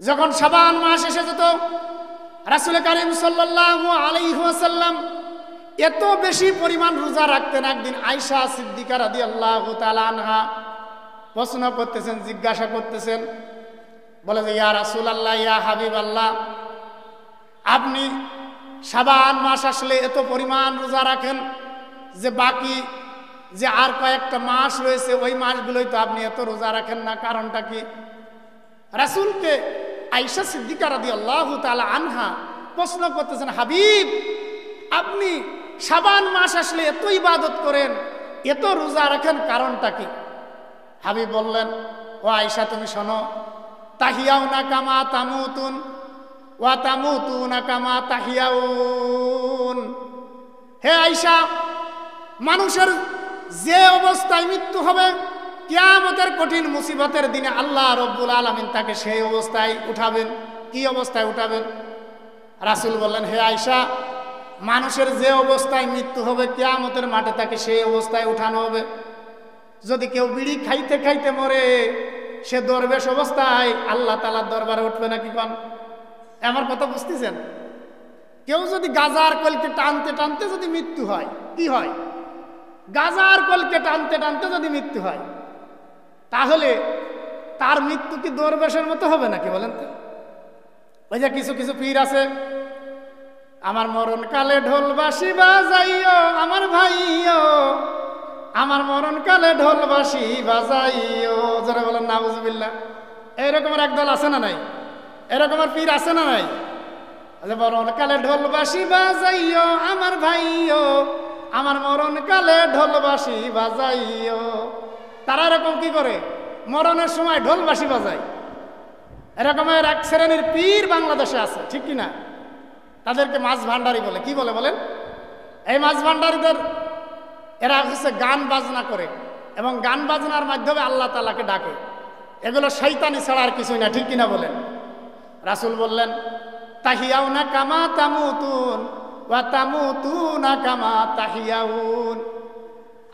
যখন শাবান মাস এসে যেত, রাসূল কারীম সাল্লাল্লাহু আলাইহি ওয়াসাল্লাম এত বেশি পরিমাণ রোজা রাখতেন। একদিন আয়েশা সিদ্দিকা রাদিয়াল্লাহু তাআলা আনহা প্রশ্ন করতেছেন, জিজ্ঞাসা করতেছেন, বলে যে ইয়া রাসূলুল্লাহ, ইয়া হাবিবাল্লাহ, আপনি শাবান মাস আসলে এত পরিমাণ রোজা রাখেন যে বাকি যে আর কয়েকটা মাস রয়েছে ওই মাসগুলোই তো আপনি এত রোজা রাখেন না, কারণটা কি? রাসূলকে আয়েশা সিদ্দিকা রাদিয়াল্লাহু তাআলা আনহা প্রশ্ন করতেছেন, হাবিব, আপনি শাবান মাস আসলে এত ইবাদত করেন, এত রোজা রাখেন, কারণটা কি? হাবিব বললেন, ও আয়েশা, তুমি শোনো, তাহিয়াউনা কামা তামুতুন ওয়া তামুতুনা কামা তাহিয়াউন। হে আয়েশা, মানুষের যে অবস্থায় মৃত্যু হবে, কিয়ামতের কঠিন মুসিবতের দিনে আল্লাহ রব্বুল আলামিন তাকে সেই অবস্থায় উঠাবেন। কি অবস্থায় উঠাবেন? রাসূল বললেন, হে আয়েশা, মানুষের যে অবস্থায় মৃত্যু হবে কিয়ামতের মাঠে তাকে সেই অবস্থায় উঠানো হবে। যদি কেউ বিড়ি খাইতে খাইতে মরে, সে দরবেশ অবস্থায় আল্লাহ তাআলার দরবারে উঠবে নাকি? কোন আমার কথা বুঝতেছেন? কেউ যদি গাজার কলকে টানতে টানতে যদি মৃত্যু হয়, কি হয়? গাজার কলকে টানতে টানতে যদি মৃত্যু হয়, তাহলে তার মৃত্যু কি দরবেশের মতো হবে নাকি বলেন তো? ওই যে কিছু কিছু পীর আছে, আমার মরণ কালে ঢোল বাঁশি বাজাইও আমার ভাইও, আমার মরণ কালে ঢোল বাঁশি বাজাইও, যারা বলেন নাউজুবিল্লাহ। এইরকমের একদল আছে না নাই? এরকমের পীর আছে না নাই? মরণ কালে ঢোল বাঁশি বাজাইও আমার ভাইও, আমার মরণ কালে ঢোল বাঁশি বাজাইও। তারা এরকম কি করে? মরণের সময় ঢোল বাঁশি বাজায়। এরকমের এক শ্রেণীর পীর বাংলাদেশে আছে, ঠিক কিনা? তাদেরকে মাছ ভান্ডারি বলে। কি বলে বলেন? এই মাছ ভান্ডারিদের এরা হচ্ছে গান বাজনা করে এবং গান বাজনার মাধ্যমে আল্লাহ তাআলাকে ডাকে। এগুলো শয়তানি ছাড়া আর কিছুই না, ঠিক কিনা বলেন? রাসূল বললেন, তাহিয়াউনা কামা তামুতুন ওয়া তামুতুনা কামা তাহিয়াউন।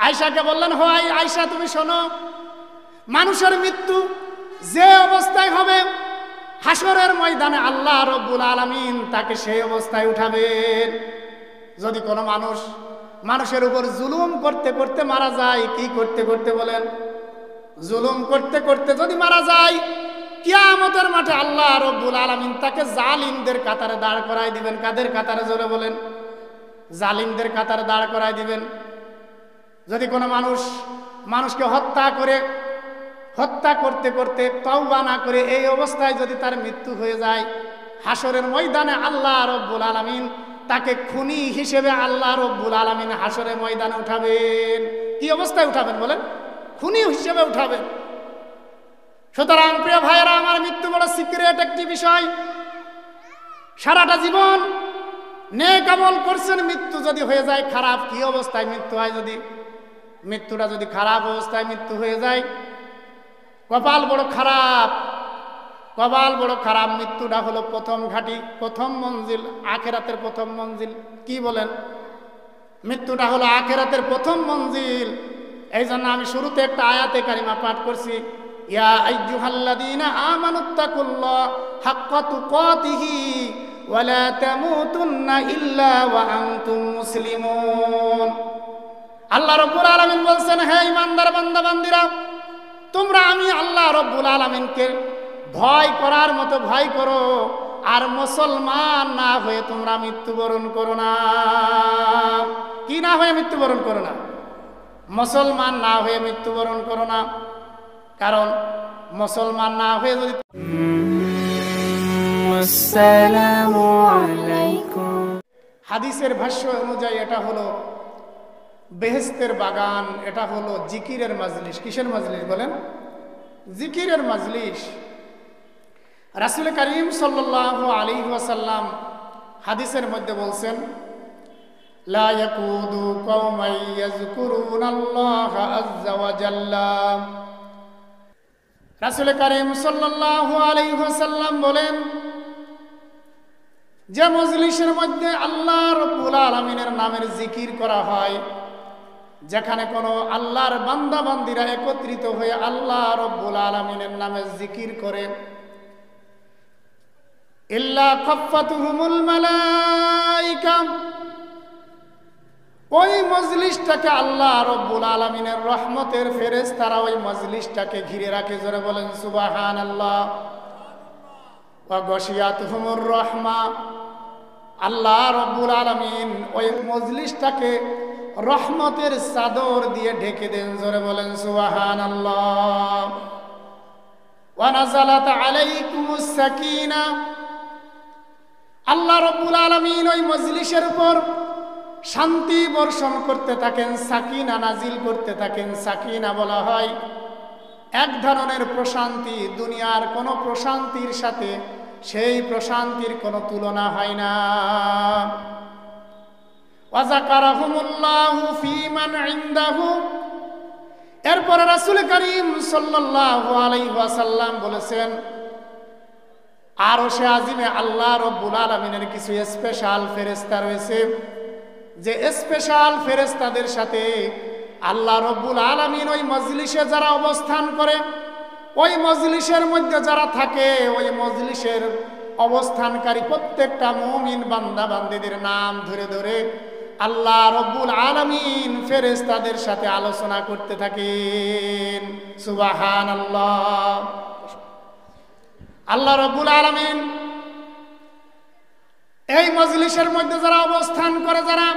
আয়েশাকে বললেন, হয় আয়েশা, তুমি শোনো, মানুষের মৃত্যু যে অবস্থায় হবে, হাসরের ময়দানে আল্লাহ রব্বুল আলামিন তাকে সেই অবস্থায় উঠাবেন। যদি কোনো মানুষের উপর জুলুম করতে করতে মারা যায়, কি করতে করতে বলেন? জুলুম করতে করতে যদি মারা যায়, কিয়ামতের মাঠে আল্লাহ রব্বুল আলামিন তাকে জালিমদের কাতারে দাঁড় করায় দিবেন। কাদের কাতারে? জোরে বলেন। জালিমদের কাতারে দাঁড় করায় দিবেন। যদি কোনো মানুষকে হত্যা করতে করতে তওবা না করে এই অবস্থায় যদি তার মৃত্যু হয়ে যায়, হাসরের ময়দানে আল্লাহ রব্বুল আলামিন তাকে খুনি হিসেবে আল্লাহ রব্বুল আলামিন হাসরের ময়দানে উঠাবেন। কি অবস্থায় উঠাবেন বলেন? খুনি হিসেবে উঠাবেন। সুতরাং প্রিয় ভাইয়েরা আমার, মৃত্যু বড় সিক্রেট একটি বিষয়। সারাটা জীবন নেক আমল করছেন, মৃত্যু যদি হয়ে যায় খারাপ, কি অবস্থায় মৃত্যু হয়? যদি মৃত্যুটা যদি খারাপ অবস্থায় মৃত্যু হয়ে যায়, কপাল বড় খারাপ, কপাল বড় খারাপ। মৃত্যুটা হলো প্রথম ঘাঁটি, প্রথম মঞ্জিল, আখেরাতের প্রথম মঞ্জিল। কি বলেন? মৃত্যুটা হলো আখেরাতের প্রথম মঞ্জিল। এই জন্য আমি শুরুতে একটা আয়াতে কারিমা পাঠ করছি, ইয়া আইয়ুহাল্লাযীনা আমানুত্তাকুল্লাহ হাক্কা তুকাতিহি ওয়া লা তামুতুন্না ইল্লা ওয়া আনতুম মুসলিমুন। আল্লাহ রাব্বুল আলামিন বলছেন, হে ঈমানদার বান্দা বান্দীরা, তোমরা আমি আল্লাহ রাব্বুল আলামিনকে ভয় করার মতো ভয় করো, আর মুসলমান না হয়ে তোমরা মৃত্যুবরণ করো না। কি না হয়ে মৃত্যুবরণ করো না? মুসলমান না হয়ে মৃত্যুবরণ করো না। কারণ মুসলমান না হয়ে যদি আসসালামু আলাইকুম হাদিসের ভাষ্য অনুযায়ী এটা হলো বেহেশতের বাগান, এটা হলো জিকিরের মাজলিস। কিসের মাজলিস বলেন? জিকিরের মাজলিস। রাসূল করিম সাল্লাল্লাহু আলাইহি ওয়াসাল্লাম হাদিসের মধ্যে বলছেন, লা ইয়াকুদু কওমান ইয়াযকুরুনাল্লাহা আযজা ওয়া জাল্লা। রাসূল করিম সাল্লাল্লাহু আলাইহি ওয়াসাল্লাম বলেন, যে মজলিসের মধ্যে আল্লাহ রাব্বুল আলামিনের নামের জিকির করা হয়, যেখানে কোনো আল্লাহর বান্দা বান্দীরা একত্রিত হয়ে আল্লাহ রাব্বুল আলামিনের নামে জিকির করে, ইল্লা খাফাতুহুমুল মালাইকা, ওই মজলিসটাকে আল্লাহ রব্বুল আলামিনের রহমতের ফেরেশতারা ওই মজলিসটাকে ঘিরে রাখে। জোরে বলেন সুবহানাল্লাহ। ওয়া গশিয়াতুহুমুর রাহমা, আল্লাহ রব্বুল আলামিন ওই মজলিসটাকে রহমতের চাদর দিয়ে ঢেকে দেন। জোরে বলেন সুবহানাল্লাহ। ওয়া নাযালাত আলাইকুমুস সাকিনা, আল্লাহ রব্বুল আলামিন ওই মজলিসের উপর শান্তি বর্ষণ করতে থাকেন, সাকিনা নাজিল করতে থাকেন। সাকিনা বলা হয় এক ধরনের প্রশান্তি, দুনিয়ার কোনো প্রশান্তির সাথে সেই প্রশান্তির কোনো তুলনা হয় না। ওয়া যাকারাহুমুল্লাহু ফী মান ইনদাহু, এরপরে রাসূল করিম সাল্লাল্লাহু আলাইহি ওয়াসাল্লাম বলেছেন, আরশে আজিমে আল্লাহ রব্বুল আলামিনের কিছু স্পেশাল ফেরেশতা রয়েছে, যে স্পেশাল ফেরেশতাদের সাথে আল্লাহ রব্বুল আলামিন ওই মজলিসে যারা অবস্থান করে, ওই মজলিসের মধ্যে যারা থাকে, ওই মজলিসের অবস্থানকারী প্রত্যেকটা মুমিন বান্দা বান্দীদের নাম ধরে ধরে আল্লাহ রব্বুল আলামিন ফেরেশতাদের সাথে আলোচনা করতে থাকেন। সুবহানাল্লাহ। আল্লাহ রব্বুল আলামিন এই মজলিসের মধ্যে যারা অবস্থান করে, যারা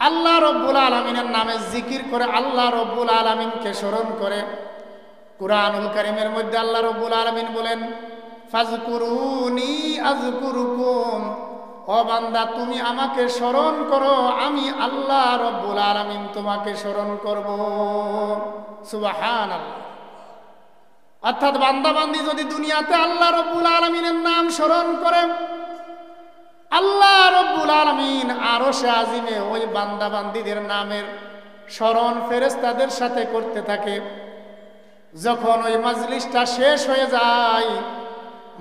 আল্লাহ রব্বুল আলামিনের নামে জিকির করে, আল্লাহ রব্বুল আলামিনকে স্মরণ করে, কুরআনুল কারীমের মধ্যে আল্লাহ রব্বুল আলামিন বলেন, ফাজকুরুনি আযকুরুকুম, ও বান্দা তুমি আমাকে স্মরণ করো, আমি আল্লাহ রব্বুল আলামিন তোমাকে স্মরণ করব। সুবহানাল্লাহ। অর্থাৎ বান্দা বান্দী যদি দুনিয়াতে আল্লাহ রব্বুল আলামিনের নাম স্মরণ করে, আল্লাহ রব্বুল আলামিন আরশে আজিমে ওই বান্দা বান্দীদের নামের স্মরণ ফেরেশতাদের সাথে করতে থাকে। যখন ওই মাজলিসটা শেষ হয়ে যায়,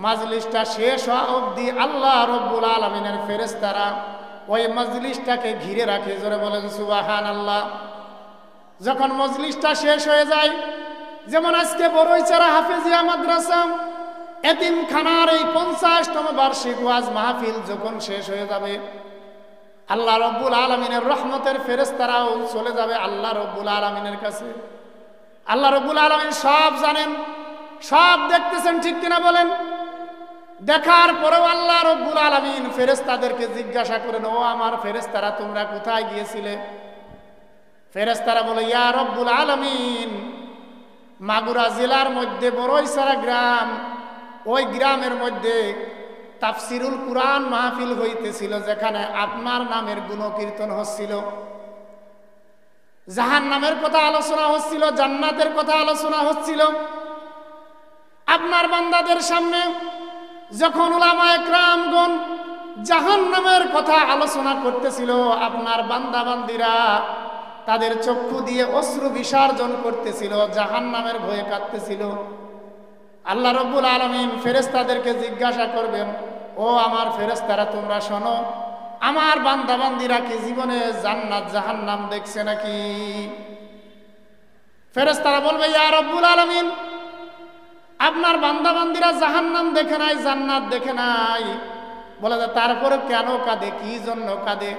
মাজলিসটা শেষ হওয়া অবধি আল্লাহ রব্বুল আলামিনের ফেরেশতারা ওই মাজলিসটাকে ঘিরে রাখে। জোরে বলেন সুবহানাল্লাহ। যখন মজলিসটা শেষ হয়ে যায়, যেমন আজকে বড়ইচারা হাফেজিয়া মাদ্রাসা এতিমখানার এই 50তম বার্ষিক ওয়াজ মাহফিল যখন শেষ হয়ে যাবে, আল্লাহ রব্বুল আলামিনের রহমতের ফেরেশতারাও চলে যাবে আল্লাহ রব্বুল আলামিনের কাছে। আল্লাহ রব্বুল আলামিন সব জানেন, সব দেখতেছেন, ঠিক কিনা বলেন? দেখার পরেও আল্লাহ রব্বুল আলামিন ফেরেশতাদেরকে জিজ্ঞাসা করেন, ও আমার ফেরেশতারা তোমরা কোথায় গিয়েছিলে? ফেরেশতারা বলে, ইয়া রব্বুল আলামিন, মাগুরা জেলার মধ্যে বড়ইছড়া গ্রাম, ওই গ্রামের মধ্যে তাফসিরুল কুরআন মাহফিল হইতেছিল, যেখানে আপনার নামের গুণকীর্তন হচ্ছিল, জাহান্নামের কথা আলোচনা হচ্ছিল, জান্নাতের কথা আলোচনা হচ্ছিল। আপনার বান্দাদের সামনে যখন উলামায়ে কেরামগণ জাহান্নামের কথা আলোচনা করতেছিল, আপনার বান্দা বান্দীরা তাদের চক্ষু দিয়ে অশ্রু বিসর্জন করতেছিল, জাহান্নামের ভয়ে কাঁদতেছিল। আল্লাহ রব্বুল আলামিন ফেরেশতাদেরকে জিজ্ঞাসা করবেন, ও আমার ফেরেশতারা তোমরা শোনো, আমার বান্দা বান্দীরা কি জীবনে জান্নাত জাহান্নাম দেখছে নাকি? ফেরেশতারা বলবে, ইয়া রব্বুল আলামিন, আপনার বান্দা বান্দীরা জাহান্নাম দেখে নাই, জান্নাত দেখে নাই। বলে যে তারপরে কেন কাঁদে, কি জন্য কাঁদে?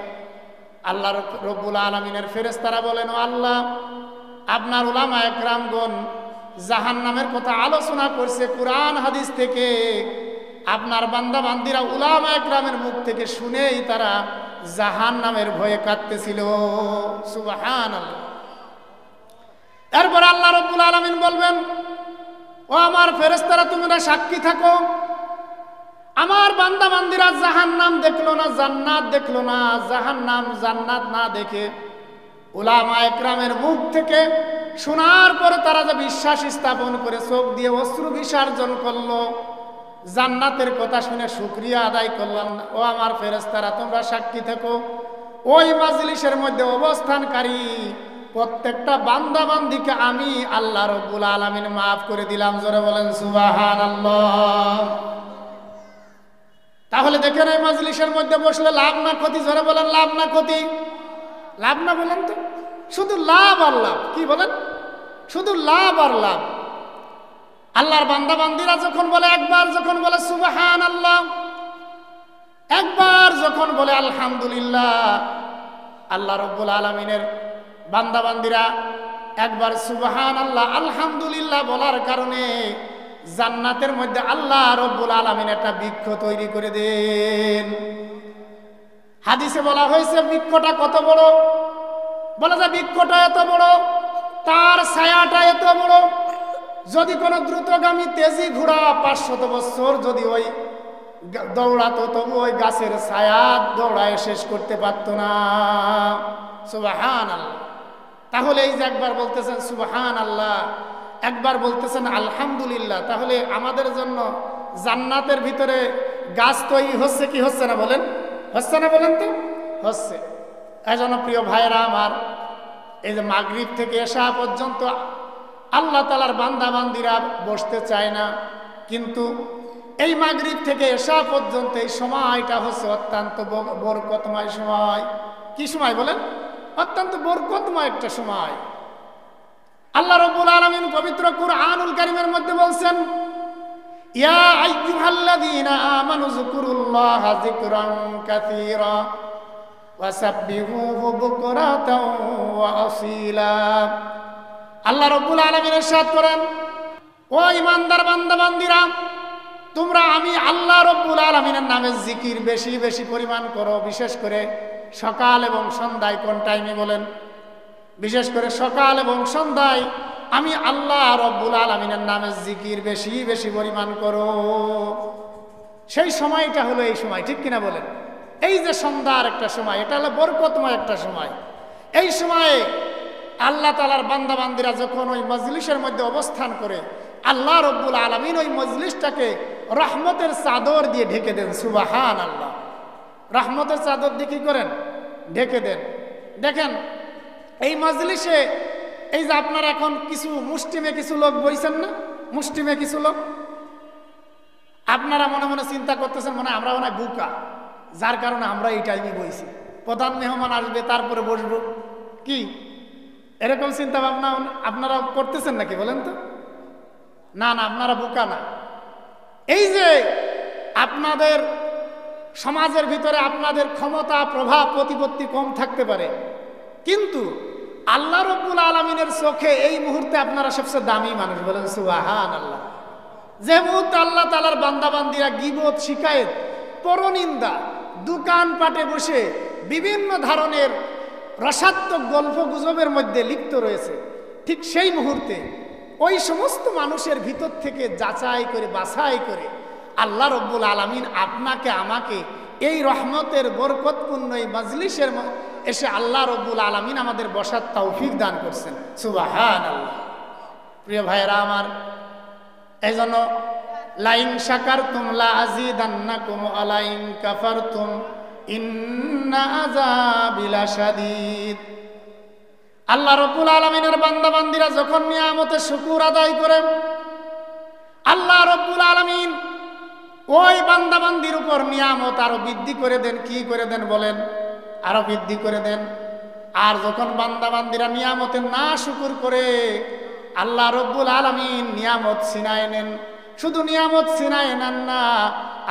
আল্লাহ রব্বুল আলামিনের ফেরেশতারা বলেন, ও আল্লাহ, আপনার উলামায়ে কেরামগণ জাহান্নামের কথা আলোচনা করছে কুরআন হাদিস থেকে, আপনার বান্দা বান্দীরা উলামায়ে কেরামের মুখ থেকে শুনেই তারা জাহান্নামের ভয়ে কাঁদতেছিল। সুবহানাল্লাহ। এরপর আল্লাহ রব্বুল আলামিন বলবেন, ও আমার ফেরেশতারা তোমরা সাক্ষী থাকো, আমার বান্দা বান্দীরা জাহান্নাম দেখলো না, জান্নাত দেখলো না, জাহান্নাম জান্নাত না দেখে উলামায়ে কেরামের মুখ থেকে শোনার পরে তারা যে বিশ্বাস স্থাপন করে চোখ দিয়ে অশ্রু বিসর্জন করলো, জান্নাতের কথা শুনে শুকরিয়া আদায় করলাম না। ও আমার ফেরেশতারা তোমরা সাক্ষী থাকো, ওই মাজলিসের মধ্যে অবস্থানকারী প্রত্যেকটা বান্দা বান্দীকে আমি আল্লাহ রব্বুল আলামিন মাফ করে দিলাম। জোরে বলেন সুবহানাল্লাহ। তাহলে দেখেন এই মাজলিসের মধ্যে বসলে লাভ না ক্ষতি? জোরে বলেন লাভ না ক্ষতি? লাভ না বলেন তো? শুধু লাভ আর লাভ। কি বলেন? শুধু লাভ আর লাভ। আল্লাহর বান্দা বান্দীরা যখন বলে, একবার যখন বলে সুবহানাল্লাহ, একবার যখন বলে আলহামদুলিল্লাহ, আল্লাহ রাব্বুল আলামিনের বান্দাবান্দিরা একবার সুবহানাল্লাহ আলহামদুলিল্লাহ বলার কারণে জান্নাতের মধ্যে আল্লাহ রাব্বুল আলামিন একটা বৃক্ষ তৈরি করে দেন। হাদিসে বলা হয়েছে বৃক্ষটা কত বড়, বলা যায় বৃক্ষটা এত বড়, তার ছায়াটা এত বড়, যদি কোনো দ্রুতগামী তেজি ঘোড়া 500 বছর যদি ওই দৌড়াতো তবু ওই গাছের ছায়া দৌড়ায় শেষ করতে পারত না। সুবহানাল্লাহ। তাহলে এই যে একবার বলতেছেন সুবহানাল্লাহ, একবার বলতেছেন আলহামদুলিল্লাহ, তাহলে আমাদের জন্য জান্নাতের ভিতরে গাছ তৈরি হচ্ছে কি হচ্ছে না বলেন? হচ্ছে না বলেন তো? হচ্ছে। এজন্য প্রিয় ভাইরা আমার, এই যে মাগরিব থেকে এশা পর্যন্ত আল্লাহ তাআলার বান্দা বান্দিরা বসতে চায় না, কিন্তু এই মাগরিব থেকে এশা পর্যন্ত এই সময়টা হচ্ছে অত্যন্ত বরকতময় সময়। কি সময় বলেন? অত্যন্ত বরকতময় একটা সময়। আল্লাহ রাব্বুল আলামিন পবিত্র কুরআনুল কারীমের মধ্যে বলছেন, ইয়া আইয়ুহাল্লাযীনা আমানু যকুরুল্লাহা যিকরান কাসীরা ওয়াসাব্বিহুহু বুকরাতাও ওয়া আসীলা। আল্লাহ রাব্বুল আলামিন ইরশাদ করেন, ও ঈমানদার বান্দা-বান্দীরা, তোমরা আমি আল্লাহ রাব্বুল আলামিনের নামে জিকির বেশি বেশি পরিমাণ করো, বিশেষ করে সকাল এবং সন্ধ্যায়। কোন টাইমে বলেন? বিশেষ করে সকাল এবং সন্ধ্যায় আমি আল্লাহ রাব্বুল আলামিনের নামে জিকির বেশি বেশি পরিমাণ করো। সেই সময়টা হলো এই সময়, ঠিক কিনা বলেন? এই যে সন্ধ্যার একটা সময়, এটা হলো বরকতময় একটা সময়। এই সময়ে আল্লাহ তাআলার বান্দা বান্দিরা যখন ওই মজলিসের মধ্যে অবস্থান করে, আল্লাহ রাব্বুল আলামিন ওই মজলিসটাকে রহমতের চাদর দিয়ে ঢেকে দেন। সুবহানাল্লাহ। রহমতের চাদর দিয়ে কি করেন? ঢেকে দেন। দেখেন এই মজলিসে এই যে আপনারা এখন কিছু মুষ্টিমে কিছু লোক বইছেন না, মুষ্টিমে কিছু লোক, আপনারা মনে মনে চিন্তা করতেছেন মনে আমরা মনে হয় বুকা, যার কারণে আমরা এই টাইমে বইছি, প্রধান মেহমান আসবে তারপরে বসবো, কি এরকম চিন্তা ভাবনা আপনারা করতেছেন নাকি বলেন তো? না না, আপনারা বোকা না। এই যে আপনাদের সমাজের ভিতরে আপনাদের ক্ষমতা প্রভাব প্রতিপত্তি কম থাকতে পারে, কিন্তু আল্লাহ রাব্বুল আলামিনের চোখে এই মুহূর্তে আপনারা সবচেয়ে দামি মানুষ। বলেন সুবহানাল্লাহ। যে মুহূর্তে আল্লাহ তাআলার বান্দা বান্দিরা গীবত, শিকায়েত, পরনিন্দা, দোকানপাটে বসে বিভিন্ন ধরনের রসাত্মক গল্প গুজবের মধ্যে লিপ্ত রয়েছে, ঠিক সেই মুহূর্তে ওই সমস্ত মানুষের ভিতর থেকে যাচাই করে বাছাই করে আল্লাহ রাব্বুল আলামিন আপনাকে আমাকে এই রহমতের বরকতপূর্ণ এই মজলিসের এসে আল্লাহ রাব্বুল আলামিন আমাদের বসার তৌফিক দান করছেন। সুবহানাল্লাহ। প্রিয় ভাইরা আমার, এই জন্য লাইন শাকারতুম লা আযীদান্নাকুম ওয়া লাইন কাফারতুম ইন্না আযাবি লাশাদীদ। আল্লাহ রাব্বুল আলামিনের বান্দা বান্দিরা যখন নিয়ামতের শুকর আদায় করে, আল্লাহ রাব্বুল আলামিন ওই বান্দা বান্দির উপর নিয়ামত আরো বৃদ্ধি করে দেন। কি করে দেন বলেন? আরো বৃদ্ধি করে দেন। আর যখন বান্দা বান্দিরা নিয়ামতের না শুকর করে, আল্লাহ রাব্বুল আলামিন নিয়ামত ছিনায় নেন। শুধু নিয়ামত ছিনায় নেন না,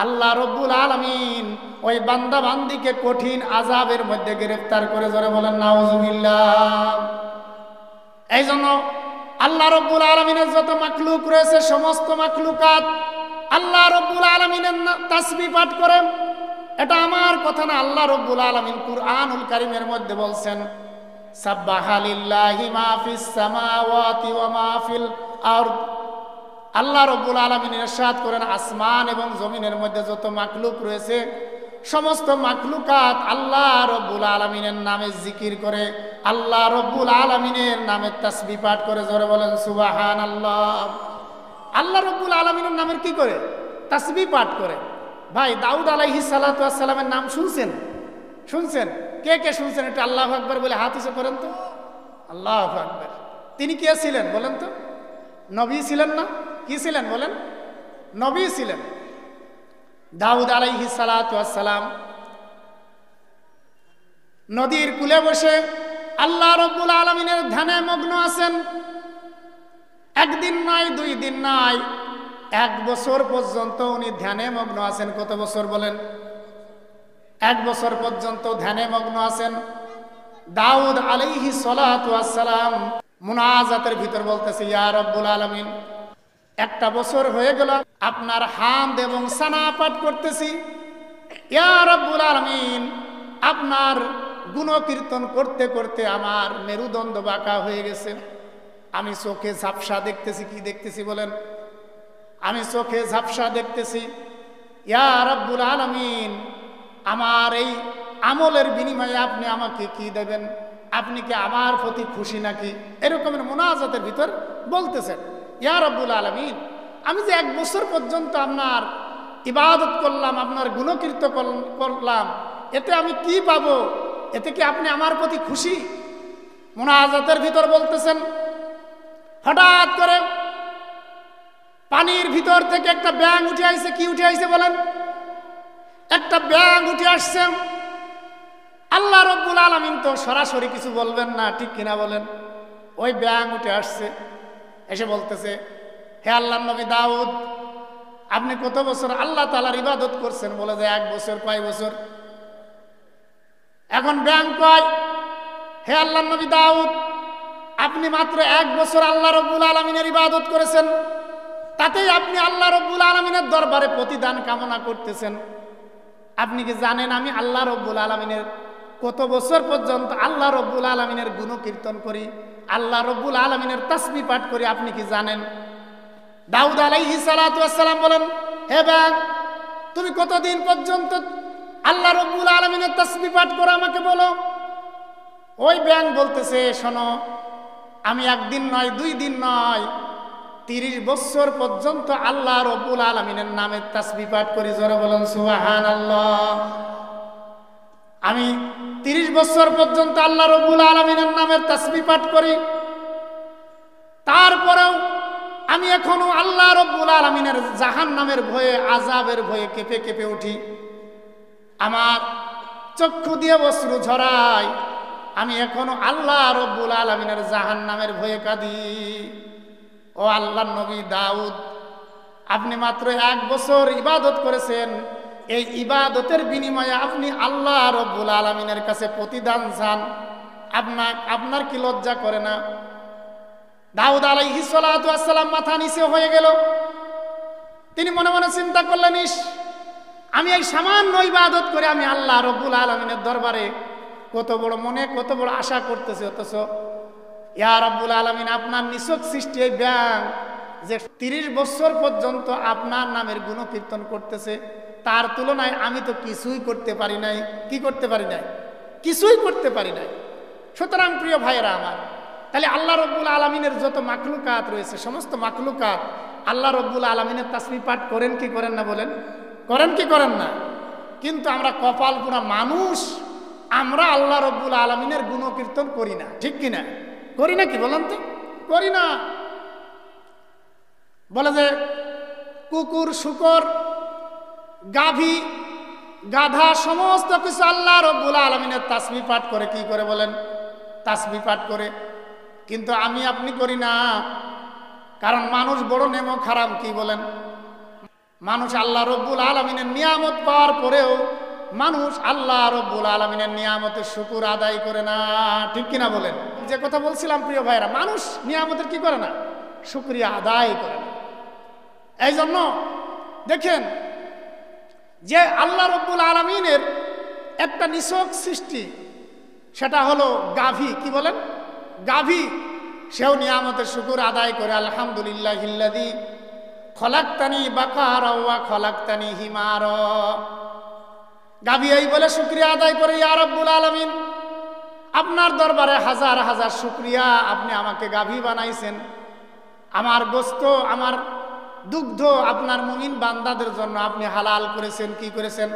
আল্লাহ রাব্বুল আলামিন ওই বান্দা বান্দিকে কঠিন আযাবের মধ্যে গ্রেফতার করে। জোরে বলেন নাউযুবিল্লাহ। এই জন্য আল্লাহ রাব্বুল আলামিনের যত মাখলুক রয়েছে, সমস্ত মাখলুকাত আল্লাহ রাব্বুল আলামিনের তাসবিহ পাঠ করে। এটা আমার কথা না, আল্লাহ রাব্বুল আলামিন কুরআনুল কারীমের মধ্যে বলছেন, সাব্বাহা লিল্লাহি মা ফিস সামাওয়াতি ওয়া মা ফিল আরদ। আল্লাহ রাব্বুল আলামিন ইরশাদ করেন, আসমান এবং জমিনের মধ্যে যত মাখলুক রয়েছে, সমস্ত মাখলুকাত আল্লাহ রাব্বুল আলামিনের নামে জিকির করে, আল্লাহ রাব্বুল আলামিনের নামে তাসবিহ পাঠ করে। জোরে বলেন সুবহানাল্লাহ। আল্লাহ রাব্বুল আলামিনের নামের কি করে? তাসবিহ পাঠ করে। ভাই, দাউদ আলাইহিস সালাতু ওয়াস সালামের নাম শুনছেন? শুনছেন? কে কে শুনছেন? এটা আল্লাহু আকবার বলে হাত উঁচু করেন তো। আল্লাহু আকবার। তিনি কে ছিলেন বলেন তো? নবী ছিলেন না? কি ছিলেন বলেন? নবী ছিলেন। দাউদ আলাইহিস সালাতু ওয়াস সালাম নদীর কূলে বসে আল্লাহ রাব্বুল আলামিনের ধ্যানে মগ্ন আছেন। একদিন নয়, 2 দিন নয়, 1 বছর পর্যন্ত উনি ধ্যানে মগ্ন আছেন। কত বছর বলেন? 1 বছর পর্যন্ত ধ্যানে মগ্ন আছেন। দাউদ আলাইহিস সালাতু ওয়াস সালাম মুনাজাতের ভিতর বলতেছে, ইয়া রব্বুল আলামিন, 1টা বছর হয়ে গেল আপনার হামদ এবং সানা পাঠ করতেছি। ইয়া রব্বুল আলামিন, আপনার গুণকীর্তন করতে করতে আমার মেরুদণ্ড বাঁকা হয়ে গেছে। আমি চোখে ঝাপসা দেখতেছি। কি দেখতেছি বলেন? আমি চোখে ঝাপসা দেখতেছি। ইয়া রব্বুল আলামিন, আমার এই আমলের বিনিময়ে আপনি আমাকে কি দেবেন? আপনি কি আমার প্রতি খুশি নাকি? এরকমের মুনাজাতের ভিতর বলতেছেন, ইয়া রব্বুল আলামিন, আমি যে 1 বছর পর্যন্ত আপনার ইবাদত করলাম, আপনার গুণকীর্তন করলাম, এতে আমি কি পাবো? এতে কি আপনি আমার প্রতি খুশি? মুনাজাতের ভিতর বলতেছেন। হঠাৎ করে পানির ভিতর থেকে একটা ব্যাঙ উঠে আইছে। কি উঠে আইছে বলেন? একটা ব্যাঙ উঠে আসছে। আল্লাহ রব্বুল আলামিন তো সরাসরি কিছু বলবেন না, ঠিক কিনা বলেন? ওই ব্যাঙ উঠে আসছে, এসে বলতেছে, হে আল্লাহর নবী দাউদ, আপনি কত বছর আল্লাহ তাআলার ইবাদত করছেন? বলে যে 1 বছর। কয় বছর? এখন ব্যাঙ কয়, হে আল্লাহর নবী দাউদ, আপনি মাত্র 1 বছর আল্লাহ রব্বুল আলামিনের ইবাদত করেছেন, তাতেই আপনি আল্লাহ রব্বুল আলামিনের দরবারে প্রতিদান কামনা করতেছেন। আপনি কি জানেন আমি আল্লাহ রব্বুল আলামিনের কত বছর পর্যন্ত আল্লাহ রব্বুল আলামিনের গুণকীর্তন করি, আল্লাহ রব্বুল আলামিনের তাসবিহ পাঠ করি? আপনি কি জানেন? দাউদ আলাইহিস সালাতু ওয়াস সালাম বলেন, হে ব্যাঙ, তুমি কতদিন পর্যন্ত আল্লাহ রব্বুল আলামিনের তাসবিহ পাঠ করো আমাকে বলো। ওই ব্যাঙ বলতেছে, শোনো, আমি 1 দিন নয়, 2 দিন নয়, 30 বছর পর্যন্ত আল্লাহ রব্বুল আলামিনের নামের তাসবিহ পাঠ করি। জোরে বলেন সুবহানাল্লাহ। আমি 30 বছর পর্যন্ত আল্লাহ রব্বুল আলামিনের নামের তাসবিহ পাঠ করি, তারপরেও আমি এখনো আল্লাহ রব্বুল আলামিনের জাহান্নামের ভয়ে, আযাবের ভয়ে কেঁপে কেঁপে উঠি। আমার চক্ষু দিয়ে অশ্রু ঝরায়। আমি এখনো আল্লাহ রব্বুল আলামিনের জাহান্নামের ভয়ে কাঁদি। ও আল্লাহর নবী দাউদ, আপনি মাত্র 1 বছর ইবাদত করেছেন, এই ইবাদতের বিনিময়ে আপনি আল্লাহ রব্বুল আলামিনের কাছে প্রতিদান চান। আপনার কি লজ্জা করে না? দাউদ আলাইহিস সালাতু ওয়াস সালাম মাথা নিচে হয়ে গেল। তিনি মনে মনে চিন্তা করলেন, ইস, আমি এই সামান্য ইবাদত করে আমি আল্লাহ রব্বুল আলামিনের দরবারে কত বড় মনে, কত বড় আশা করতেছি, অথচ ইয়া রব্বুল আলামিন, আপনার নিছক সৃষ্টি এই ব্যাঙ যে 30 বছর পর্যন্ত আপনার নামের গুণকীর্তন করতেছে, তার তুলনায় আমি তো কিছুই করতে পারি নাই। কি করতে পারি নাই? কিছুই করতে পারি নাই। সুতরাং প্রিয় ভাইয়েরা আমার, তাহলে আল্লাহ রব্বুল আলামিনের যত মাখলুকাত রয়েছে, সমস্ত মাখলুকাত আল্লাহ রব্বুল আলামিনের তাসবিহ পাঠ করেন কি করেন না বলেন? করেন কি করেন না? কিন্তু আমরা কপাল পোড়া মানুষ, আমরা আল্লাহ রব্বুল আলামিনের গুণকীর্তন করি না, ঠিক কিনা? করি না কি বলেন তো? করি না। বলে যে কুকুর, শুকর, গাভী, গাধা সমস্ত কিছু আল্লাহ রব্বুল আলামিনের তাসবিহ পাঠ করে। কি করে বলেন? তাসবিহ পাঠ করে। কিন্তু আমি আপনি করি না, কারণ মানুষ বড় নেমক হারাম। কি বলেন? মানুষ আল্লাহ রব্বুল আলামিনের নিয়ামত পাওয়ার পরেও মানুষ আল্লাহ রব্বুল আলামিনের নিয়ামতের শুকর আদায় করে না, ঠিক কিনা বলেন? যে কথা বলছিলাম প্রিয় ভাইরা, মানুষ নিয়ামতের কি করে না? শুকরিয়া আদায় করে না। এই জন্য দেখেন যে আল্লাহ রব্বুল আলামিনের একটা নিছক সৃষ্টি, সেটা হলো গাভী। কি বলেন? গাভী। সেও নিয়ামতের শুকর আদায় করে, আলহামদুলিল্লাহিল্লাযী খলাকতানি বাকারা ওয়া খলাকতানি হিমারা। গাভী এই বলে শুকরিয়া আদায় করে, ইয়া রব্বুল আলামিন, আপনার দরবারে হাজার হাজার শুকরিয়া, আপনি আমাকে গাভী বানাইছেন, আমার গোস্ত, আমার দুগ্ধ আপনার মুমিন বান্দাদের জন্য আপনি হালাল করেছেন। কি করেছেন?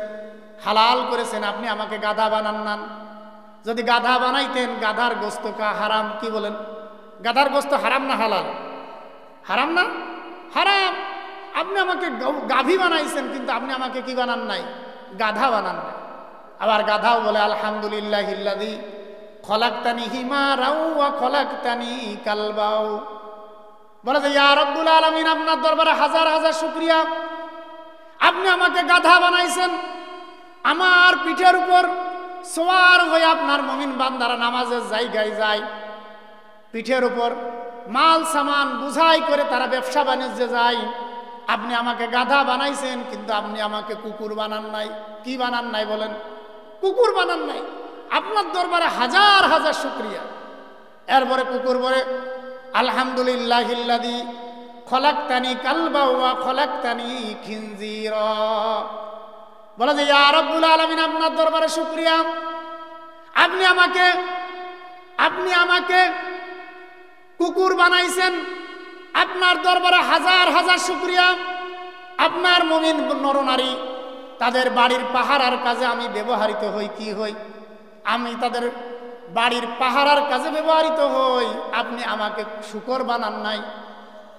হালাল করেছেন। আপনি আমাকে গাধা বানান না। যদি গাধা বানাইতেন, গাধার গোস্ত হারাম। কি বলেন? গাধার গোস্ত হারাম না হালাল? হারাম না? হারাম। আপনি আমাকে গাভী বানাইছেন, কিন্তু আপনি আমাকে কি বানান নাই? গাধা বানান নাই। আবার গাধাও বলে, আলহামদুলিল্লাহিল্লাযী খলাকতানি হিমারাও ওয়া খলাকতানি কালবাও। বলে যে ইয়া রব্বুল আলামিন, আপনার দরবারে হাজার হাজার শুকরিয়া, আপনি আমাকে গাধা বানাইছেন, আমার পিঠের উপর সওয়ার হয়ে আপনার মুমিন বান্দারা নামাজের জায়গায় যায়, পিঠের উপর মাল সামান বুঝাই করে তারা ব্যবসা বাণিজ্যে যায়। আপনি আমাকে গাধা বানাইছেন, কিন্তু আপনি আমাকে কুকুর বানান নাই। কি বানান নাই বলেন? কুকুর বানান নাই। আপনার দরবারে হাজার হাজার শুকরিয়া। এরপরে কুকুর বলে আলহামদুলিল্লাহিল্লাযী খলাকতানি কালবা ওয়া খলাকতানি খিনজিরা। বলে যে ইয়া রাব্বুল আলামিন, আপনার দরবারে শুকরিয়া, আপনি আমাকে কুকুর বানাইছেন। আপনার দরবারে হাজার হাজার শুকরিয়া। আপনার মুমিন নরনারী তাদের বাড়ির পাহারার কাজে আমি ব্যবহৃত হই। কি হই? আমি তাদের বাড়ির পাহারার কাজে ব্যবহৃত হই। আপনি আমাকে শুকর বানান নাই।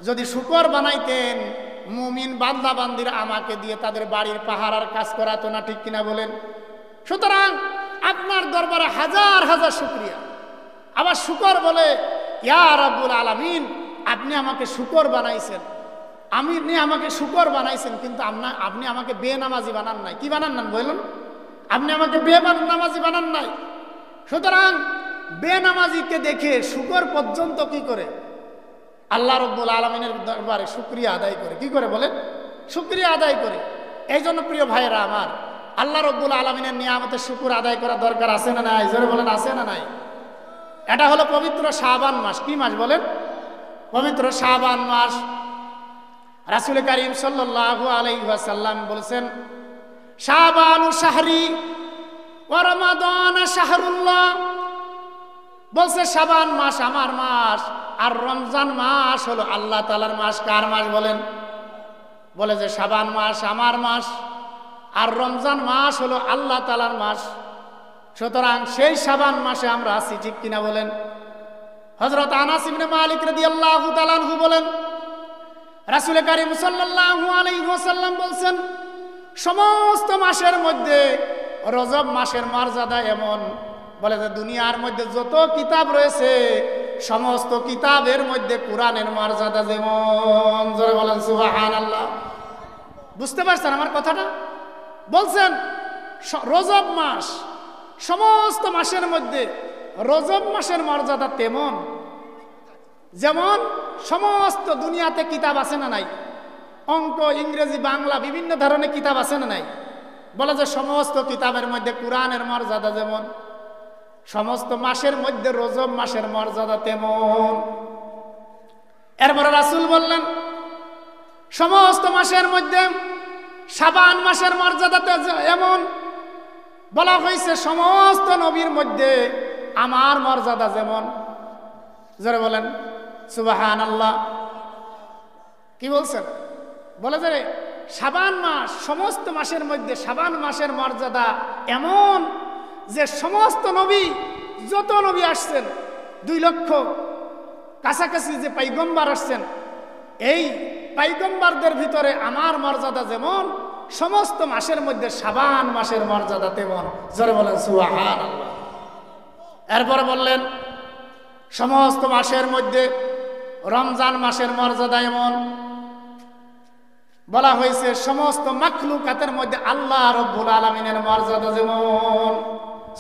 যদি শুকর বানাইতেন, মুমিন বান্দা বান্দিরা আমাকে দিয়ে তাদের বাড়ির পাহারার কাজ করাতো না, ঠিক কিনা বলেন? সুতরাং আপনার দরবারে হাজার হাজার শুকরিয়া। আবার শুকর বলে ইয়া রাব্বুল আলামিন, আপনি আমাকে শুকর বানাইছেন, আমাকে শুকর বানাইছেন, কিন্তু আপনি আমাকে বেনামাজি বানান নাই। কি বানান নাই বলুন? আপনি আমাকে বেনামাজি বানান নাই। সুতরাং বেনামাজিকে দেখে শুকর পর্যন্ত কি করে? আল্লাহ রাব্বুল আলামিনের দরবারে শুকরিয়া আদায় করে। কি করে বলেন? শুকরিয়া আদায় করে। এই জন্য প্রিয় ভাইরা আমার, আল্লাহ রাব্বুল আলামিনের নিয়ামতের শুকর আদায় করা দরকার আছে না নাই? জোরে বলেন, আছে না নাই? এটা হলো পবিত্র শাবান মাস। কি মাস বলেন? পবিত্র শাবান মাস। রাসূল কারীম সাল্লাল্লাহু আলাইহি ওয়াসাল্লাম বলেছেন, শাবানু শাহরি ওয়া রমাদান শাহরুল্লাহ। বলছে শাবান মাস আমার মাস, আর রমজান মাস হলো আল্লাহ তাআলার মাস। কার মাস বলেন? বলে যে শাবান মাস আমার মাস, আর রমজান মাস হলো আল্লাহ তাআলার মাস। সুতরাং সেই শাবান মাসে আমরা আছি, ঠিক কিনা বলেন? হযরত আনাস ইবনে মালিক রাদিয়াল্লাহু তাআলা আনহু বলেন, রাসূল কারীম সাল্লাল্লাহু আলাইহি ওয়াসাল্লাম বলেন, সমস্ত মাসের মধ্যে রজব মাসের মর্যাদা এমন, বলে যে দুনিয়ার মধ্যে যত কিতাব রয়েছে সমস্ত কিতাবের মধ্যে কোরআনের মর্যাদা যেমন। জোরে বলেন সুবহানাল্লাহ। বুঝতে পারছেন আমার কথাটা? বলছেন রজব মাস, সমস্ত মাসের মধ্যে রজব মাসের মর্যাদা তেমন, যেমন সমস্ত দুনিয়াতে কিতাব আছে না নাই? অঙ্ক, ইংরেজি, বাংলা বিভিন্ন ধরনের কিতাব আছে না নাই? বলে যে সমস্ত কিতাবের মধ্যে কোরআনের মর্যাদা যেমন, সমস্ত মাসের মধ্যে রজব মাসের মর্যাদা তেমন। এরপরে রাসূল বললেন, সমস্ত মাসের মধ্যে শাবান মাসের মর্যাদা এমন, বলা হয়েছে সমস্ত নবীর মধ্যে আমার মর্যাদা যেমন। জোরে বলেন সুবহানাল্লাহ। কি বলছেন? বলে যে শাবান মাস, সমস্ত মাসের মধ্যে শাবান মাসের মর্যাদা এমন যে সমস্ত নবী, যত নবী আসছেন, 2 লক্ষ কাছাকাছি যে পয়গম্বর আসছেন, এই পয়গম্বরদের ভিতরে আমার মর্যাদা যেমন, সমস্ত মাসের মধ্যে শাবান মাসের মর্যাদা তেমন। জোরে বলেন সুবহানাল্লাহ। এরপরে বললেন সমস্ত মাসের মধ্যে রমজান মাসের মর্যাদা এমন, বলা হয়েছে সমস্ত মাখলুকাতের মধ্যে আল্লাহ রাব্বুল আলামিনের মর্যাদা যেমন।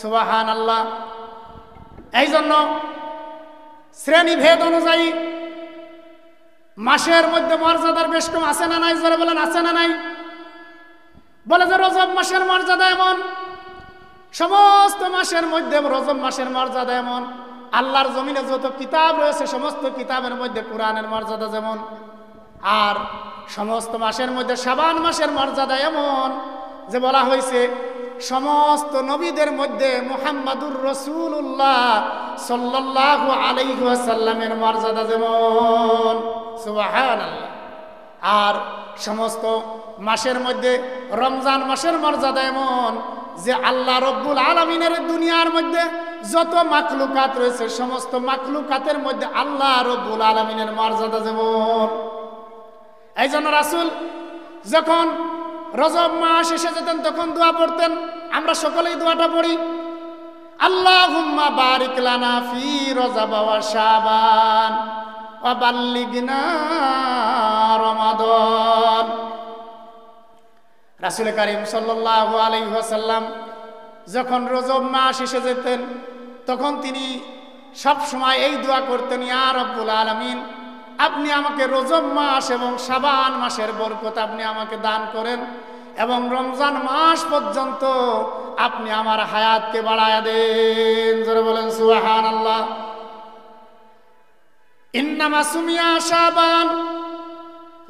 সুবহানাল্লাহ। এই জন্য শ্রেণী ভেদ অনুযায়ী মাসের মধ্যে মর্যাদার বেশ কম আছে না নাই? জোরে বলেন আছে না নাই? বলে যে রজব মাসের মর্যাদা এমন, সমস্ত মাসের মধ্যে রজব মাসের মর্যাদা এমন, আল্লাহর জমিনে যত কিতাব রয়েছে সমস্ত কিতাবের মধ্যে কোরআনের মর্যাদা যেমন, আর সমস্ত মাসের মধ্যে শাবান মাসের মর্যাদা এমন যে বলা হয়েছে সমস্ত নবীদের মধ্যে মুহাম্মাদুর রাসূলুল্লাহ সাল্লাল্লাহু আলাইহি ওয়াসাল্লামের মর্যাদা যেমন। সুবহানাল্লাহ। আর সমস্ত মাসের মধ্যে রমজান মাসের মর্যাদা এমন যে আল্লাহ রাব্বুল আলামিনের দুনিয়ার মধ্যে যত মাখলুকাত রয়েছে সমস্ত মাখলুকাতের মধ্যে আল্লাহ রাব্বুল আলামিনের মর্যাদা যেমন। এই জন্য রাসূল যখন রজব মাস এসে যেতেন তখন দোয়া পড়তেন। আমরা সকলেই দোয়াটা পড়ি, আল্লাহুম্মা বারিক লানা ফি রজব ওয়া শাবান ওয়া বাল্লিগনা রমাদান। রাসূল কারীম সাল্লাল্লাহু আলাইহি ওয়াসাল্লাম যখন রজব মাস এসে যেতেন তখন তিনি সব সময় এই দোয়া করতেন, ইয়া রব্বুল আলামিন, আপনি আমাকে রজব মাস এবং শাবান মাসের বরকত আপনি আমাকে দান করেন এবং রমজান মাস পর্যন্ত আপনি আমার হায়াতকে বাড়ায়া দেন। জোরে বলেন সুবহানাল্লাহ। ইন্নামা সুমিয়া শাবান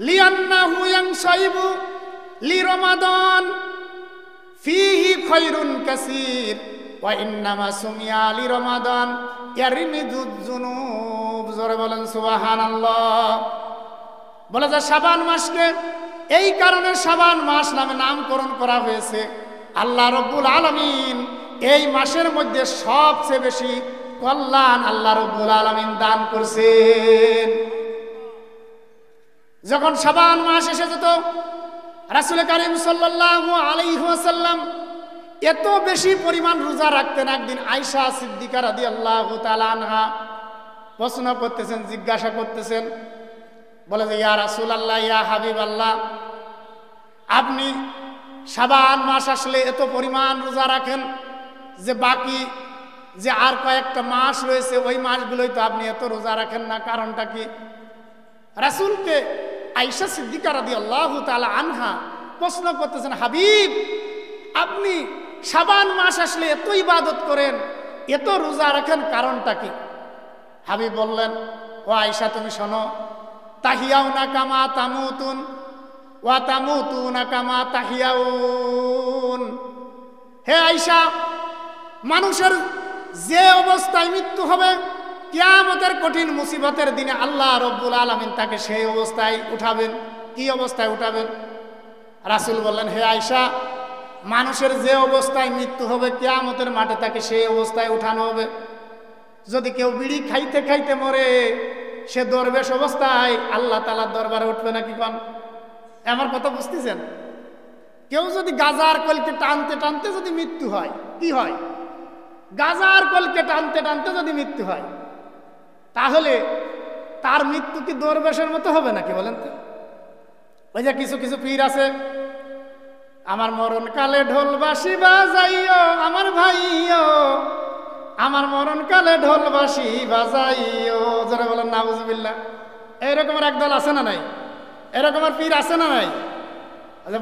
লিআন্নাহু ইয়ানসাইবু লিরমাদান ফিহি খায়রুন কাসীর ওয়া ইন্নামা সুমিয়া লিরমাদান ইয়ারমিদুজ যুনুব। জোরে বলেন সুবহানাল্লাহ। বলা যায় শাবান মাসকে এই কারণে শাবান মাস নামে নামকরণ করা হয়েছে। আল্লাহ রব্বুল আলামিন এই মাসের মধ্যে সবচেয়ে বেশি কল্যাণ আল্লাহ রব্বুল আলামিন দান করছেন। যখন শাবান মাস এসে যেত রাসূল কারীম সাল্লাল্লাহু আলাইহি ওয়াসাল্লাম এত বেশি পরিমাণ রোজা রাখতেন। একদিন আয়েশা সিদ্দিকা রাদিয়াল্লাহু তাআলা আনহা প্রশ্ন করতেছেন, জিজ্ঞাসা করতেছেন, বলে যে ইয়া রাসূলুল্লাহ, ইয়া হাবিবাল্লাহ, আপনি শাবান মাস আসলে এত পরিমাণ রোজা রাখেন যে বাকি যে আর কয়েকটা মাস রয়েছে ওই মাসগুলোই তো আপনি এত রোজা রাখেন না, কারণটা কি? রাসূলকে আয়েশা সিদ্দিকা রাদিয়াল্লাহু তাআলা আনহা প্রশ্ন করতেছেন, হাবিব, আপনি শাবান মাস আসলে এত ইবাদত করেন, এত রোজা রাখেন, কারণটা কি? হাবিব বললেন, ও আয়েশা, তুমি শোনো, তাহিয়াউনা কামা তামুতুন ওয়া তামুতুনা কামা তাহিয়াউন। হে আয়েশা, মানুষের যে অবস্থায় মৃত্যু হবে কিয়ামতের কঠিন মুসিবতের দিনে আল্লাহ রব্বুল আলামিন তাকে সেই অবস্থায় উঠাবেন। কি অবস্থায় উঠাবেন? রাসূল বললেন, হে আয়েশা, মানুষের যে অবস্থায় মৃত্যু হবে কিয়ামতের মাঠে তাকে সেই অবস্থায় উঠানো হবে। যদি কেউ বিড়ি খাইতে খাইতে মরে, সে দরবেশ অবস্থায় আল্লাহ তাআলার দরবারে উঠবে নাকি? কোন আমার কথা বুঝতেছেন? কেউ যদি গাজার কলকে টানতে টানতে যদি মৃত্যু হয়, কি হয়? গাজার কলকে টানতে টানতে যদি মৃত্যু হয়, তাহলে তার মৃত্যু কি দরবেশের মতো হবে নাকি বলেন তো? ওই যে কিছু কিছু পীর আছে, আমার মরণ কালে ঢোল বাঁশি বাজাইও আমার ভাইও, আমার মরণ কালে ঢোল বাঁশি বাজাইও। যারা বলেন নাউজুবিল্লাহ। এইরকমের একদল আছে না নাই? এরকমের পীর আছে না নাই?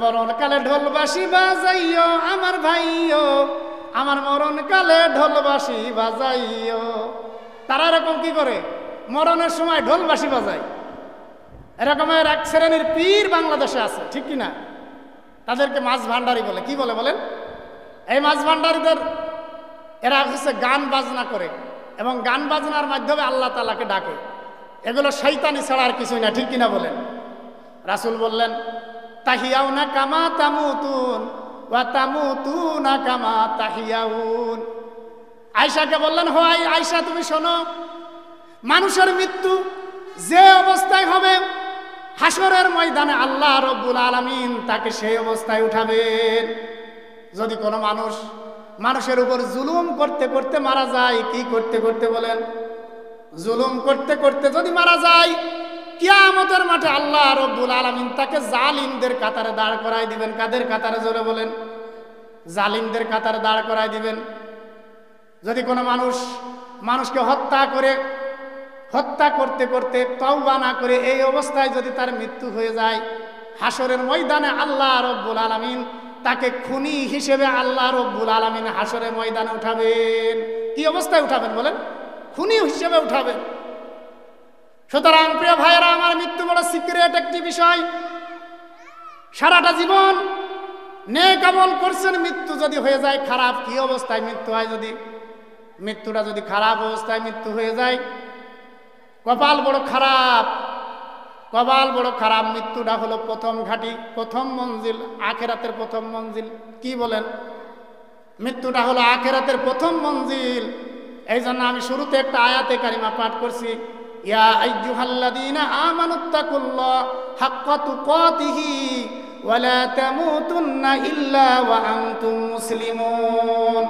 মরণ কালে ঢোল বাঁশি বাজাইও আমার ভাইও, আমার মরণ কালে ঢোল বাঁশি বাজাইও। তারা এরকম কি করে? মরণের সময় ঢোল বাঁশি বাজায়। এরকমের এক শ্রেণীর পীর বাংলাদেশে আছে, ঠিক কিনা? তাদেরকে মাছ ভান্ডারি বলে। কি বলে বলেন? এই মাছ ভান্ডারীদের এরা হচ্ছে গান বাজনা করে এবং গান বাজনার মাধ্যমে আল্লাহ তাআলাকে ডাকে। এগুলো শয়তানি ছাড়া আর কিছুই না, ঠিক কিনা বলেন? রাসূল বললেন, তাহিয়াউনা কামা তামুতুন ওয়া তামুতুনা কামা তাহিয়াউন। আয়েশাকে বললেন, হো আয়েশা, তুমি শোনো, মানুষের মৃত্যু যে অবস্থায় হবে হাসরের ময়দানে আল্লাহ রব্বুল আলামিন তাকে সেই অবস্থায় উঠাবেন। যদি কোনো মানুষের উপর জুলুম করতে করতে মারা যায়, কি করতে করতে বলেন? জুলুম করতে করতে যদি মারা যায়, কিয়ামতের মাঠে আল্লাহ রব্বুল আলামিন তাকে জালিমদের কাতারে দাঁড় করায় দিবেন। কাদের কাতারে? জোরে বলেন। জালিমদের কাতারে দাঁড় করায় দিবেন। যদি কোনো মানুষকে হত্যা করতে করতে তওবা না করে এই অবস্থায় যদি তার মৃত্যু হয়ে যায়, হাসরের ময়দানে আল্লাহ রব্বুল আলামিন তাকে খুনি হিসেবে আল্লাহ রব্বুল আলামিন হাসরের ময়দানে উঠাবেন। কি অবস্থায় উঠাবেন বলেন? খুনি হিসেবে উঠাবেন। সুতরাং প্রিয় ভাইয়েরা আমার, মৃত্যু বড় সিক্রেট একটি বিষয়। সারাটা জীবন নেক আমল করছেন, মৃত্যু যদি হয়ে যায় খারাপ, কি অবস্থায় মৃত্যু হয়? যদি মৃত্যুটা যদি খারাপ অবস্থায় মৃত্যু হয়ে যায়, কপাল বড় খারাপ, কপাল বড় খারাপ। মৃত্যুটা হলো প্রথম ঘাঁটি, প্রথম মঞ্জিল, আখেরাতের প্রথম মঞ্জিল। কি বলেন? মৃত্যুটা হলো আখেরাতের প্রথম মঞ্জিল। এই জন্য আমি শুরুতে একটা আয়াতে কারিমা পাঠ করছি, ইয়া আইয়ুহাল্লাযীনা আমানুত্তাকুল্লাহ হাক্কা তুকাতিহি ওয়া লা তামুতুন্না ইল্লা ওয়া আনতুম মুসলিমুন।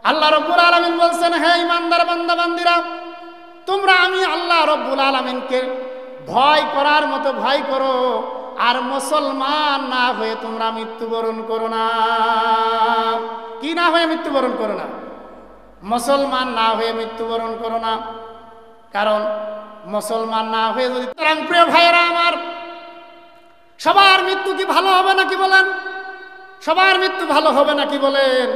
আল্লাহ রাব্বুল আলামিন বলছেন, হে ঈমানদার বান্দা বান্দীরা, তোমরা আমি আল্লাহ রাব্বুল আলামিনকে ভয় করার মতো ভয় করো আর মুসলমান না হয়ে তোমরা মৃত্যুবরণ করো না। কি না হয়ে মৃত্যুবরণ করো না? মুসলমান না হয়ে মৃত্যুবরণ করো না। কারণ মুসলমান না হয়ে যদি, প্রিয় ভাইয়েরা আমার, সবার মৃত্যু কি ভালো হবে নাকি বলেন? সবার মৃত্যু ভালো হবে নাকি বলেন?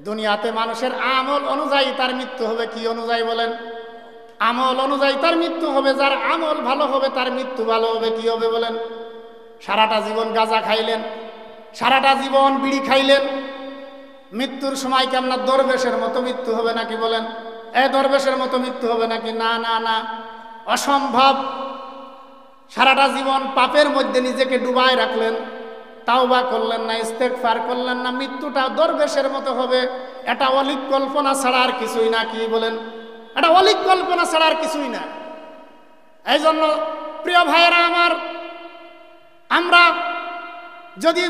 দুনিয়াতে মানুষের আমল অনুযায়ী তার মৃত্যু হবে। কি অনুযায়ী বলেন? আমল অনুযায়ী তার মৃত্যু হবে। যার আমল ভালো হবে তার মৃত্যু ভালো হবে। কি হবে বলেন? সারাটা জীবন গাঁজা খাইলেন, সারাটা জীবন বিড়ি খাইলেন, মৃত্যুর সময় কি আপনার দরবেশের মতো মৃত্যু হবে নাকি বলেন? দরবেশের মতো মৃত্যু হবে নাকি? না না না, অসম্ভব। সারাটা জীবন পাপের মধ্যে নিজেকে ডুবাই রাখলেন, তাওবা করলেন না, ইস্তেগফার করলেন না, মৃত্যুটা দরবেশের মতো হবে। এটা অলিক কল্পনা ছাড়া আর কিছুই না। কি বলেন? এটা অলিক কল্পনা ছাড়া আর কিছুই না। এই জন্য প্রিয় ভাইয়েরা আমার, আমরা যদি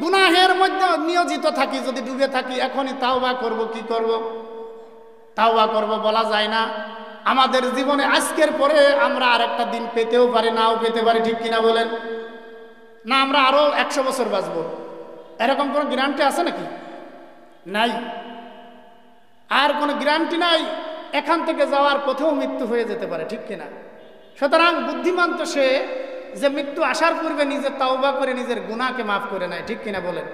গুনাহের মধ্যে নিয়োজিত থাকি, যদি ডুবে থাকি, এখনই তাওবা করব। কি করব? তাওবা করব বলা যায় না। আমাদের জীবনে আজকের পরে আমরা আর একটা দিন পেতেও পারি, নাও পেতে পারি। ঠিক কিনা বলেন? না আমরা আরো 100 বছর বাঁচবো, এরকম কোনো গ্যারান্টি আছে নাকি? নাই। আর কোনো গ্যারান্টি নাই। এখান থেকে যাওয়ার পথেও মৃত্যু হয়ে যেতে পারে। ঠিক কিনা? সুতরাং বুদ্ধিমান তো সে যে মৃত্যু আসার পূর্বে নিজের তাওবা করে নিজের গুনাহকে মাফ করে নেয়। ঠিক কিনা বলেন?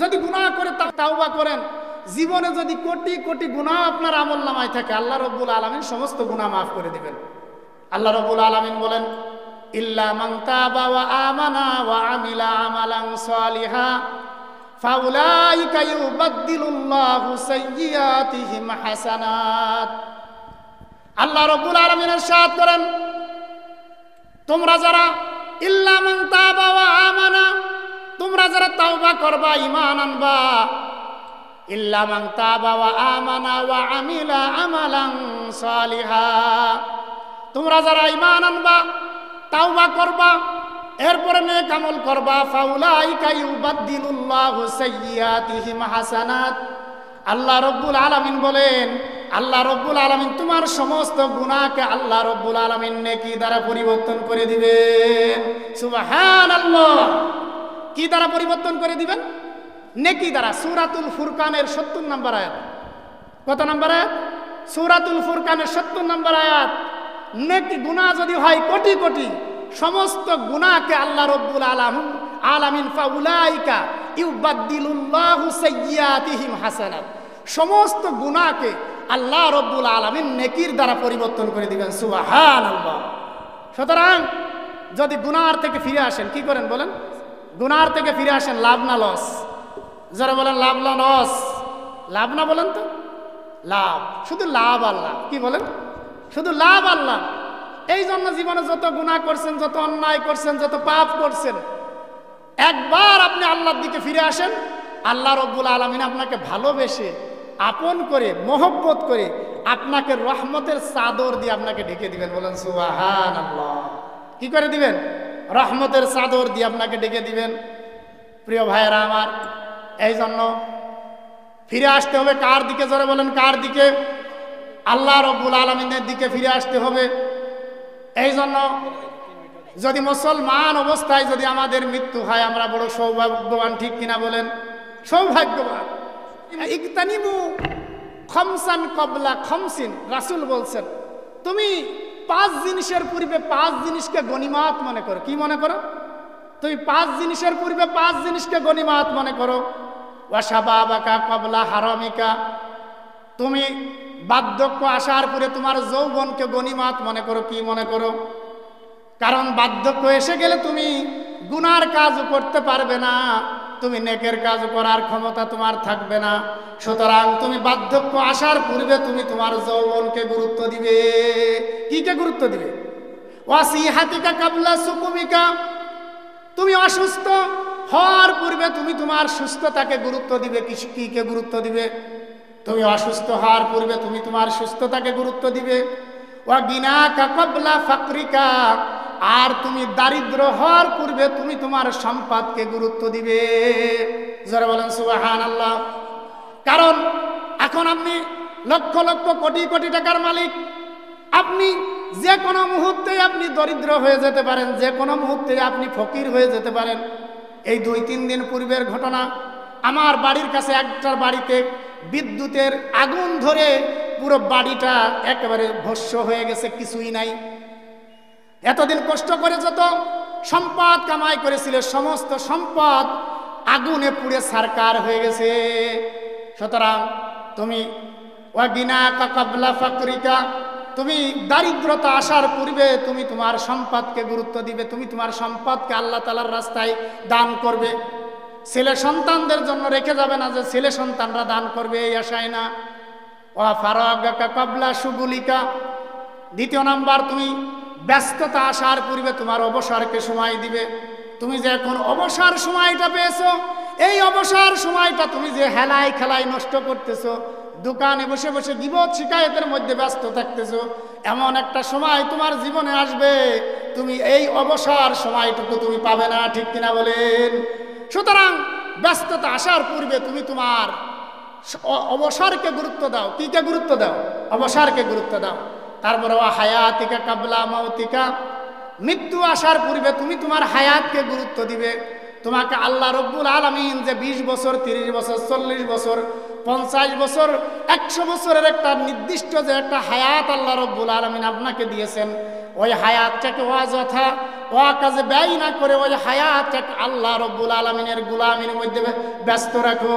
যদি গুনাহ করে তাওবা করেন, জীবনে যদি কোটি কোটি গুনাহ আপনার আমলনামায় থাকে, আল্লাহ রাব্বুল আলামিন সমস্ত গুনাহ মাফ করে দিবেন। আল্লাহ রাব্বুল আলামিন বলেন, ইল্লা মান তাবা ওয়া আমানা ওয়া আমিলা আমালান সালিহা ফাউলাইকা ইউবাদদিলুল্লাহু সাইয়্যাতিহিম হাসানাত। আল্লাহ রাব্বুল আলামিন ইরশাদ করেন, তোমরা যারা ইল্লা মান তাবা ওয়া আমানা, তোমরা যারা তাওবা করবা, ঈমান আনবা, ইল্লা মান তাবা ওয়া আমানা ওয়া আমিলা আমালান সালিহা, তোমরা যারা ঈমান আনবা, তাওবা করবা, এরপরে নেক আমল করবা, ফাউলাইকা ইউবাদদিলুল্লাহু সাইয়্যাতিহিম হাসানাত। আল্লাহ রাব্বুল আলামিন বলেন, আল্লাহ রাব্বুল আলামিন তোমার সমস্ত গুনাহকে আল্লাহ রাব্বুল আলামিন নেকি দ্বারা পরিবর্তন করে দিবেন। সুবহানাল্লাহ। কি দ্বারা পরিবর্তন করে দিবেন? নেকি দ্বারা। সূরাতুল ফুরকানের 70 নম্বর আয়াত। কত নম্বর আয়াত? সূরাতুল ফুরকানের 70 নম্বর আয়াত। নেকি গুনাহ যদি হয় কোটি কোটি, সমস্ত গুনাহকে আল্লাহ রাব্বুল আলামিন ফাউলাইকা ইউবাদদিলুল্লাহু সাইয়্যাতিহিম হাসানাত, সমস্ত গুনাহকে আল্লাহ রাব্বুল আলামিন নেকির দ্বারা পরিবর্তন করে দিবেন। সুবহানাল্লাহ। সুতরাং যদি গুনাহ থেকে ফিরে আসেন, কি করেন বলেন? গুনাহ থেকে ফিরে আসেন, লাভ না লস? যারা বলেন লাভ না লস? লাভ না বলেন তো? লাভ, শুধু লাভ আল্লাহ। কি বলেন? শুধু লাভ আল্লাহ। এই জন্য জীবনে যত গুনাহ করছেন, যত অন্যায় করছেন, যত পাপ করছেন, একবার আপনি আল্লাহর দিকে ফিরে আসেন, আল্লাহ রাব্বুল আলামিন আপনাকে ভালোবেসে, আপন করে, মহব্বত করে আপনাকে রহমতের চাদর দিয়ে আপনাকে ঢেকে দিবেন। বলেন সুবহানাল্লাহ। কি করে দিবেন? রহমতের চাদর দিয়ে আপনাকে ঢেকে দিবেন। প্রিয় ভাইয়েরা আমার, এই জন্য ফিরে আসতে হবে কার দিকে? জোরে বলেন কার দিকে? আল্লাহ রাব্বুল আলামিনের দিকে ফিরে আসতে হবে। এই জন্য যদি মুসলমান অবস্থায় যদি আমাদের মৃত্যু হয়, আমরা বড় সৌভাগ্যবান। ঠিক কিনা বলেন? সৌভাগ্যবান। ইকতানিবু খামসান ক্বাবলা খামসিন, রাসূল বলছেন, তুমি 5 জিনিসের পূর্বে 5 জিনিসকে গনিমত মনে করো। কি মনে করো? তুমি 5 জিনিসের পূর্বে 5 জিনিসকে গনিমত মনে করো। ওয়া শাবাবাকা ক্বাবলা হারামিকা, তুমি বার্ধক্য আসার পরে তোমার যৌবনকে গনিমত মনে করো। কি মনে করো? কারণ বার্ধক্য এসে গেলে তুমি গুনার কাজ করতে পারবে না, তুমি নেকের কাজ করার ক্ষমতা তোমার থাকবে না। সুতরাং তুমি বার্ধক্য আসার পূর্বে তুমি তোমার যৌবনকে গুরুত্ব দিবে। কিকে গুরুত্ব দিবে? ওয়াসিহাতিকা ক্বাবলা সুকুমিকা, তুমি অসুস্থ হওয়ার পূর্বে তুমি তোমার সুস্থতাকে গুরুত্ব দিবে। কিকে গুরুত্ব দিবে? তুমি অসুস্থ হওয়ার পূর্বে তুমি তোমার সুস্থতাকে গুরুত্ব দিবে। ওয়া গিনাকা ক্বাবলা ফাকরিকা, আর তুমি দারিদ্র হওয়ার পূর্বে তুমি তোমার সম্পদকে গুরুত্ব দিবে। যারা বলেন সুবহানাল্লাহ। কারণ এখন আপনি লক্ষ লক্ষ কোটি কোটি টাকার মালিক, আপনি যে কোনো মুহূর্তে আপনি দরিদ্র হয়ে যেতে পারেন, যে কোনো মুহূর্তে আপনি ফকির হয়ে যেতে পারেন। এই 2-3 দিন পূর্বের ঘটনা, আমার বাড়ির কাছে একটা বাড়িতে বিদ্যুতের আগুন ধরে পুরো বাড়িটা একেবারে ভস্ম হয়ে গেছে, কিছুই নাই। এতদিন কষ্ট করে যত সম্পদ কামাই করেছিল, সমস্ত সম্পদ আগুনে পুড়ে ছারকার হয়ে গেছে। সুতরাং তুমি ওয়াগিনা কাবলা ফাকরিকা, তুমি দারিদ্রতা আসার পূর্বে তুমি তোমার সম্পদকে গুরুত্ব দিবে, তুমি তোমার সম্পদকে আল্লাহ তাআলার রাস্তায় দান করবে। ছেলে সন্তানদের জন্য রেখে যাবে না যে ছেলে সন্তানরা দান করবে এই আশায় না। ওয়া ফারাগাকা কাবলা শুগুলিকা, দ্বিতীয় নাম্বার, তুমি ব্যস্ততা আসার পূর্বে তোমার অবসরকে সময় দিবে। তুমি যে এখন অবসর সময়টা পেয়েছো, এই অবসর সময়টা তুমি যে হেলায় খেলায় নষ্ট করতেছো, দোকানে বসে বসে গীবত শিকায়েতের মধ্যে ব্যস্ত থাকতেছো, এমন একটা সময় তোমার জীবনে আসবে তুমি এই অবসর সময়টুকু তুমি পাবে না, ঠিক কিনা বলেন? সুতরাং ব্যস্ততা আসার পূর্বে তুমি তোমার অবসরকে গুরুত্ব দাও। কিকে গুরুত্ব দাও? অবসরকে গুরুত্ব দাও। তারপরে ওয়া হায়াতিকা কাবলা মাউতিকা, মৃত্যু আসার পূর্বে তুমি তোমার হায়াতকে গুরুত্ব দিবে। তোমাকে আল্লাহ রব্বুল আলামিন যে 20 বছর, 30 বছর, 40 বছর, 50 বছর, 100 বছরের একটা নির্দিষ্ট যে একটা হায়াত আল্লাহ রব্বুল আলামিন আপনাকে দিয়েছেন, ওই হায়াতটাকে অযথা কাজে ব্যয় না করে ওই হায়াতটাকে আল্লাহ রব্বুল আলামিনের গোলামির মধ্যে ব্যস্ত রাখো।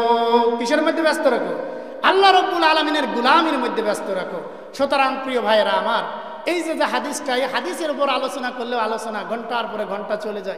কিসের মধ্যে ব্যস্ত রাখো? আল্লাহ রব্বুল আলামিনের গোলামির মধ্যে ব্যস্ত রাখো। সুতরাং প্রিয় ভাইয়েরা আমার, এই যে হাদিসটা, এই হাদিসের উপর আলোচনা করলেও আলোচনা ঘন্টার পরে ঘন্টা চলে যায়।